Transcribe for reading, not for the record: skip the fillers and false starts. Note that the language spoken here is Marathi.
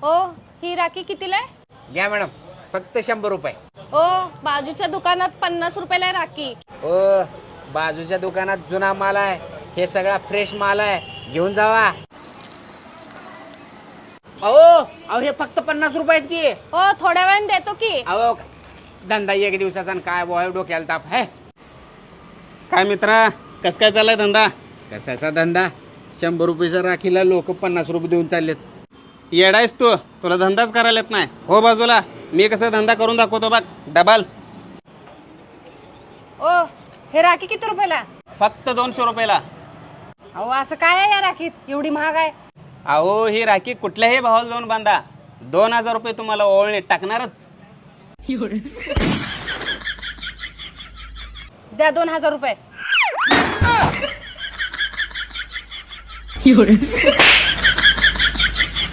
हो, ही राखी कितीला आहे? घ्या मॅडम, फक्त 100 रुपये. हो, बाजूच्या दुकानात 50 रुपयाला आहे राखी. हो, बाजूच्या दुकानात जुना माल आहे, हे सगळा फ्रेश माल आहे, घेऊन जावा. अहो हे फक्त 50 रुपये आहेत की. हो, थोड्या वेळाने देतो की. अहो धंदा एक दिवसाचा आणि काय बोय डोक्याला ताप है. काय मित्रा, कस काय चाललाय धंदा? कशाचा धंदा? 100 रुपयाच्या राखीला लोक 50 रुपये देऊन चाललेत. येडायस तू, तुला धंदाच करायला येत नाही. हो बाजूला, मी कसं धंदा करून दाखवतो बघ. डबल. ओ, हे राखी किती रुपयाला? फक्त 200 रुपयाला. अहो, असं काय आहे या राखीत, एवढी महाग आहे? अहो ही राखी कुठल्याही भावाला जाऊन बांधा, 2000 रुपये तुम्हाला ओळणी टाकणारच. द्या 2000 रुपये.